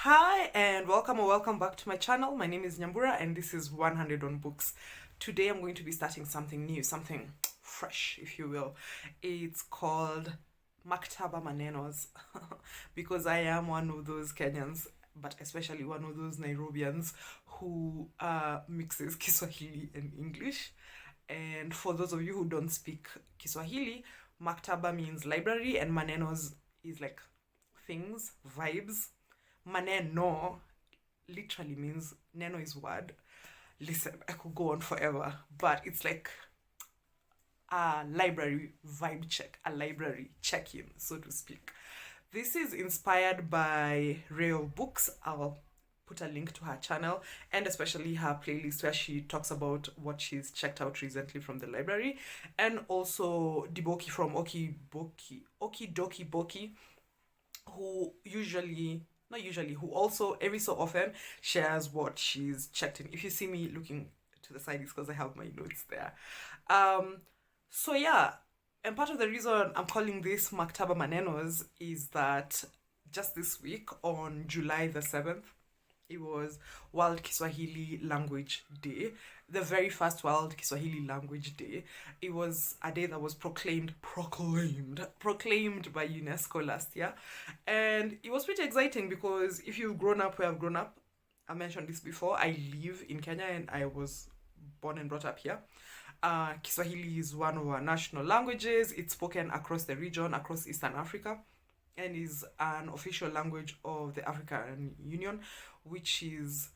Hi and welcome or welcome back to my channel. My name is Nyambura and this is 100 on Books. Today I'm going to be starting something new, something fresh, if you will. It's called Maktaba Manenos because I am one of those Kenyans, but especially one of those Nairobians who mixes Kiswahili and English. And for those of you who don't speak Kiswahili, Maktaba means library and Manenos is like things, vibes. Maneno literally means neno is word. Listen, I could go on forever, but it's like a library vibe check, a library check-in, so to speak. This is inspired by Real Books. I'll put a link to her channel and especially her playlist where she talks about what she's checked out recently from the library, and also Diboki from Oki Doki Boki, who usually not usually who also every so often shares what she's checked in. If you see me looking to the side, it's because I have my notes there. um so yeah, and part of the reason I'm calling this Maktaba Manenos is that just this week on July the 7th, it was World Kiswahili Language Day, the very first World Kiswahili Language Day. It was a day that was proclaimed by UNESCO last year. And it was pretty exciting because if you've grown up where I've grown up, I mentioned this before, I live in Kenya and I was born and brought up here. Kiswahili is one of our national languages. It's spoken across the region, across Eastern Africa, and is an official language of the African Union, which is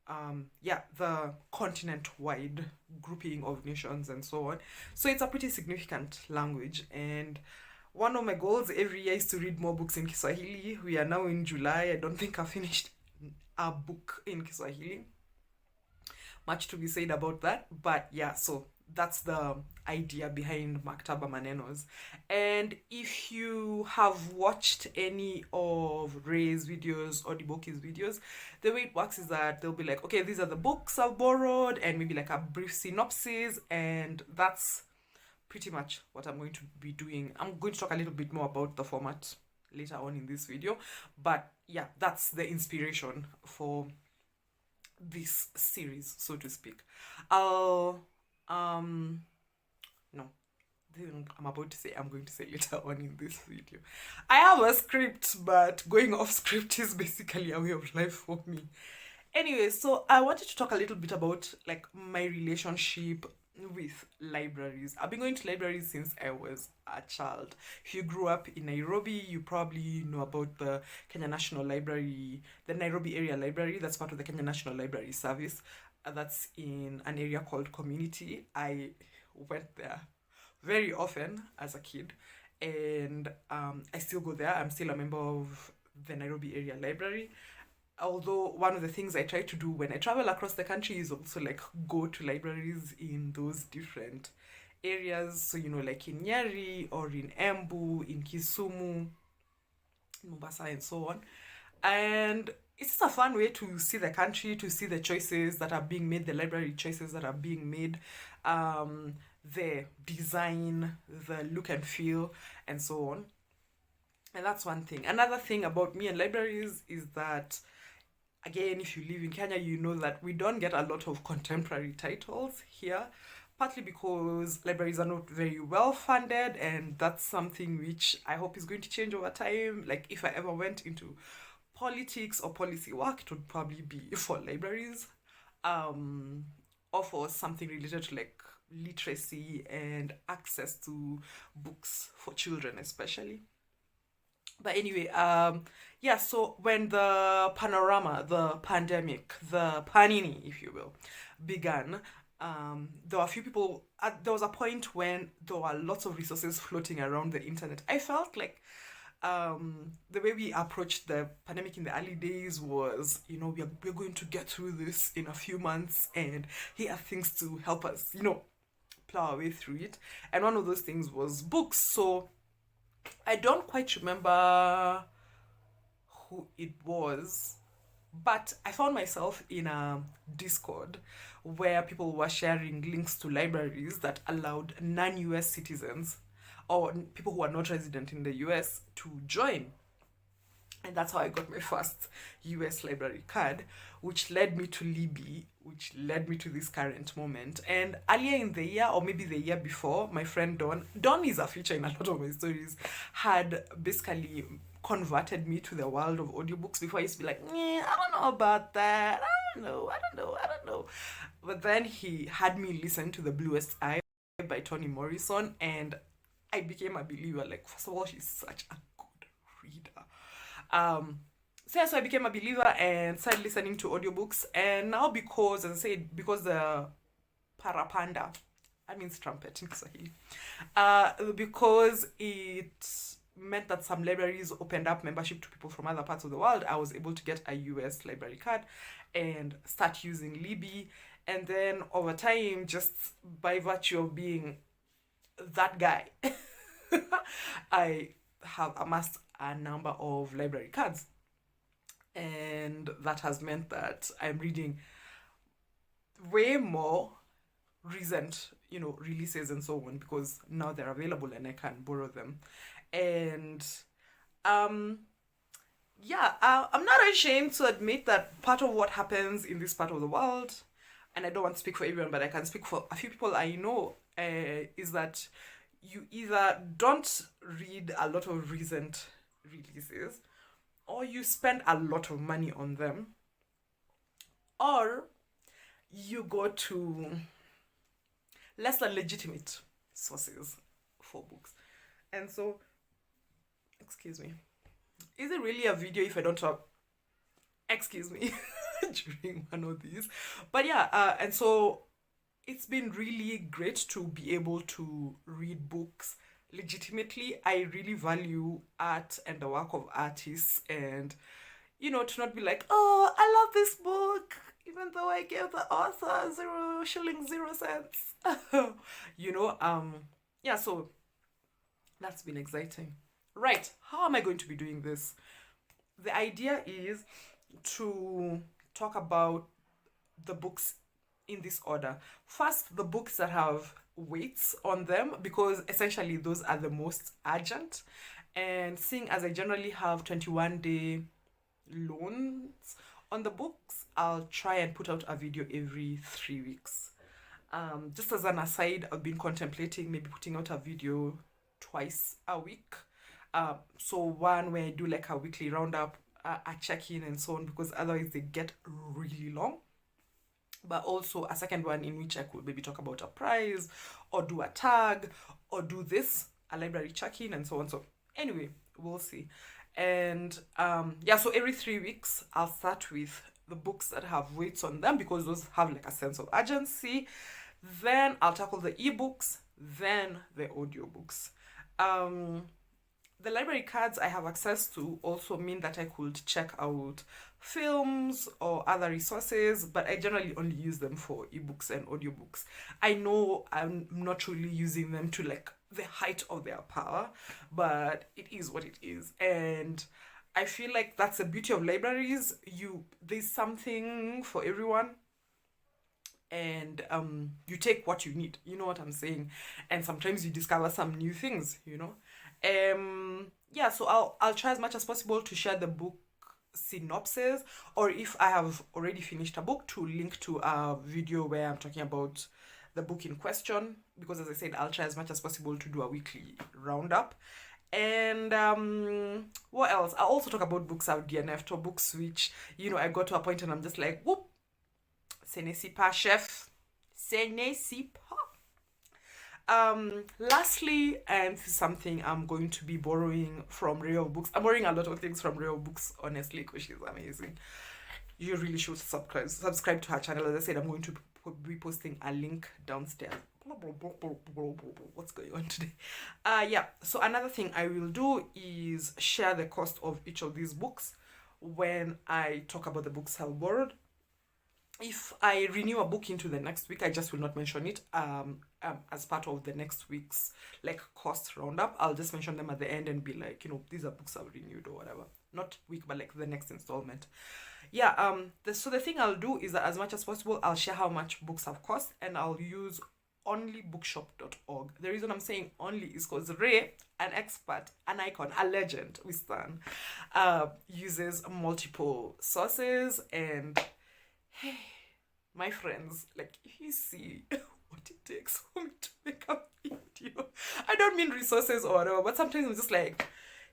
the continent-wide grouping of nations and so on. So it's a pretty significant language, and one of my goals every year is to read more books in Kiswahili. We are now in July. I don't think I finished a book in Kiswahili. Much to be said about that, but yeah, so that's the idea behind Maktaba Manenos. And if you have watched any of Ray's videos or Diboki's videos, the way it works is that they'll be like, okay, these are the books I've borrowed, and maybe like a brief synopsis, and that's pretty much what I'm going to be doing. I'm going to talk a little bit more about the format later on in this video, but yeah, that's the inspiration for this series, so to speak. I'll no, I'm about to say I'm going to say later on in this video. I have a script, but going off script is basically a way of life for me. Anyway, so I wanted to talk a little bit about like my relationship with libraries. I've been going to libraries since I was a child. If you grew up in Nairobi, you probably know about the Kenya National Library, the Nairobi Area Library. That's part of the Kenya National Library Service. That's in an area called Community. I went there very often as a kid, and I still go there. I'm still a member of the Nairobi Area Library. Although one of the things I try to do when I travel across the country is also like go to libraries in those different areas. So, you know, like in Nyeri or in Embu, in Kisumu, in Mombasa, and so on. And it's just a fun way to see the country, to see the choices that are being made, the library choices that are being made, the design, the look and feel, and so on. And that's one thing. Another thing about me and libraries is that, again, if you live in Kenya, you know that we don't get a lot of contemporary titles here, partly because libraries are not very well funded, and that's something which I hope is going to change over time. Like, if I ever went into politics or policy work, it would probably be for libraries, or for something related to like literacy and access to books for children, especially. But anyway, yeah, so when the panorama, the pandemic, the panini, if you will, began, there were a few people, there was a point when there were lots of resources floating around the internet. I felt like the way we approached the pandemic in the early days was, you know, we're going to get through this in a few months, and here are things to help us, you know, plow our way through it. And one of those things was books. So I don't quite remember who it was, but I found myself in a Discord where people were sharing links to libraries that allowed non-US citizens or people who are not resident in the US to join. And that's how I got my first US library card, which led me to Libby, which led me to this current moment. And earlier in the year, or maybe the year before, my friend Dawn is a feature in a lot of my stories, had basically converted me to the world of audiobooks. Before I used to be like, I don't know about that. I don't know. But then he had me listen to The Bluest Eye by Toni Morrison, and I became a believer. Like, first of all, she's such a good reader. So yeah, so I became a believer and started listening to audiobooks. And now, because, as I said, because the parapanda, I mean trumpet in Swahili, because it meant that some libraries opened up membership to people from other parts of the world, I was able to get a US library card and start using Libby. And then over time, just by virtue of being that guy, I have amassed a number of library cards. And that has meant that I'm reading way more recent, releases and so on, because now they're available and I can borrow them. And I'm not ashamed to admit that part of what happens in this part of the world, and I don't want to speak for everyone, but I can speak for a few people I know, is that you either don't read a lot of recent releases, or you spend a lot of money on them, or you go to less than legitimate sources for books. And so, excuse me, is it really a video if I don't talk? Excuse me, during one of these. But yeah, and so it's been really great to be able to read books legitimately. I really value art and the work of artists, and to not be like, oh, I love this book, even though I gave the author 0 shillings, 0 cents. Yeah, so that's been exciting. Right, how am I going to be doing this? The idea is to talk about the books in this order. First, the books that have weights on them, because essentially those are the most urgent. And seeing as I generally have 21-day loans on the books, I'll try and put out a video every 3 weeks. Just as an aside, I've been contemplating maybe putting out a video twice a week. So one where I do like a weekly roundup, a check-in and so on, because otherwise they get really long. But also a second one in which I could maybe talk about a prize, or do a tag, or do this, a library check-in and so on. So anyway, we'll see. And so every 3 weeks, I'll start with the books that have weights on them, because those have like a sense of urgency. Then I'll tackle the ebooks, then the audiobooks. The library cards I have access to also mean that I could check out films or other resources, but I generally only use them for ebooks and audiobooks. I know I'm not really using them to like the height of their power, but it is what it is. And I feel like that's the beauty of libraries. There's something for everyone, and you take what you need, you know what I'm saying, and sometimes you discover some new things. So I'll try as much as possible to share the book synopsis, or if I have already finished a book, to link to a video where I'm talking about the book in question, because as I said, I'll try as much as possible to do a weekly roundup. And what else? I'll also talk about books I've DNF'd, or books which I got to a point and I'm just like, whoop, ce n'est si pas, chef, ce n'est si pas. Lastly, and this is something I'm going to be borrowing from Real Books. I'm borrowing a lot of things from Real Books, honestly, because she's amazing. You really should subscribe to her channel. As I said, I'm going to be posting a link downstairs. What's going on today? So another thing I will do is share the cost of each of these books when I talk about the books I've borrowed. If I renew a book into the next week, I just will not mention it as part of the next week's like cost roundup. I'll just mention them at the end and be like, these are books I've renewed or whatever. Not week, but like the next installment. So the thing I'll do is that as much as possible, I'll share how much books have cost, and I'll use only bookshop.org. The reason I'm saying only is because Ray, an expert, an icon, a legend, we stand, uses multiple sources. And hey, my friends, like, if you see what it takes for me to make a video, I don't mean resources or whatever, but sometimes I'm just like,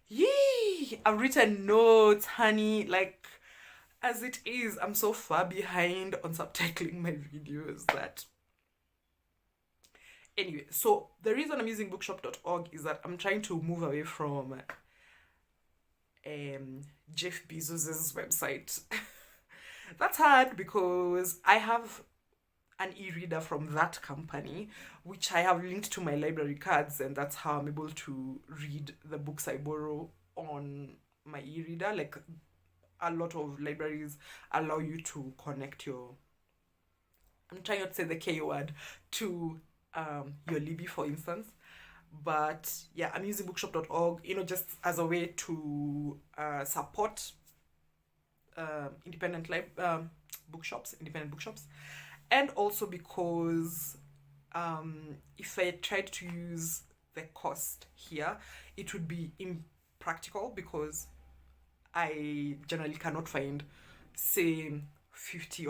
yee, I've written notes, honey, like, as it is, I'm so far behind on subtitling my videos that... Anyway, so the reason I'm using bookshop.org is that I'm trying to move away from Jeff Bezos's website. That's hard because I have an e-reader from that company, which I have linked to my library cards, and that's how I'm able to read the books I borrow on my e-reader. Like, a lot of libraries allow you to connect your... I'm trying not to say the K word, to your Libby, for instance. But yeah, I'm using bookshop.org, just as a way to support independent bookshops, and also because if I tried to use the cost here, it would be impractical because I generally cannot find, say, 50%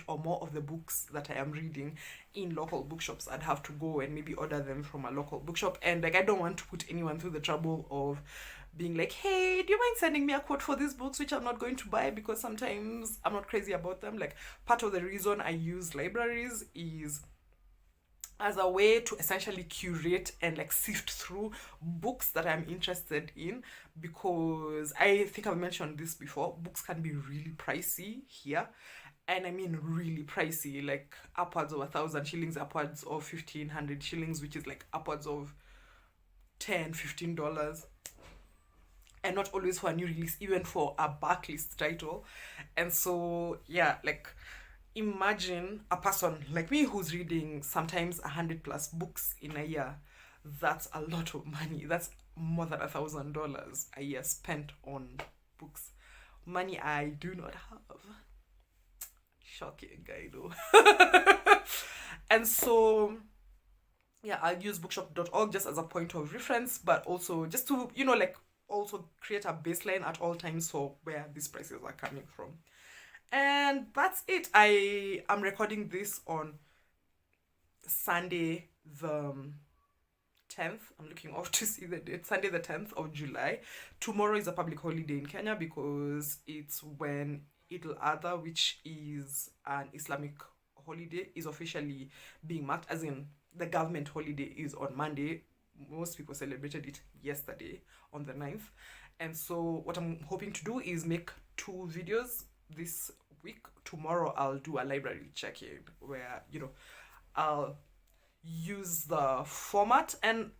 or more of the books that I am reading in local bookshops. I'd have to go and maybe order them from a local bookshop. And like, I don't want to put anyone through the trouble of being like, hey, do you mind sending me a quote for these books, which I'm not going to buy because sometimes I'm not crazy about them. Like, part of the reason I use libraries is as a way to essentially curate and like sift through books that I'm interested in, because I think I've mentioned this before, books can be really pricey here. And I mean really pricey, like upwards of 1,000 shillings, upwards of 1,500 shillings, which is like upwards of $10-15. And not always for a new release, even for a backlist title. And so yeah, like, imagine a person like me who's reading sometimes 100+ books in a year. That's a lot of money. That's more than $1,000 a year spent on books. Money I do not have. Shocking, I know. And so yeah, I'll use bookshop.org just as a point of reference, but also just to, like, also create a baseline at all times for where these prices are coming from. And that's it. I am recording this on Sunday the 10th. I'm looking off to see the date. Sunday the 10th of July. Tomorrow is a public holiday in Kenya because it's when Eid al-Adha, which is an Islamic holiday, is officially being marked, as in the government holiday is on Monday. Most people celebrated it yesterday on the 9th. And so what I'm hoping to do is make 2 videos this week. Tomorrow I'll do a library check-in where, I'll use the format, and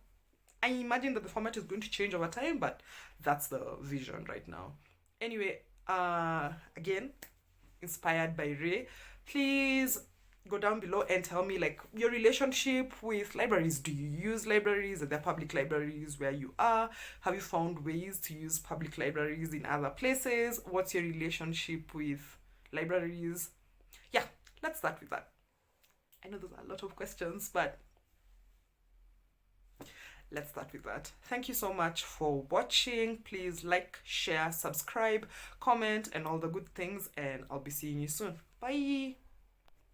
I imagine that the format is going to change over time, but that's the vision right now. Anyway, again, inspired by Ray, please go down below and tell me, like, your relationship with libraries. Do you use libraries? Are there public libraries where you are? Have you found ways to use public libraries in other places? What's your relationship with libraries? Yeah, let's start with that. I know there's a lot of questions, but let's start with that. Thank you so much for watching. Please like, share, subscribe, comment, and all the good things, and I'll be seeing you soon. Bye.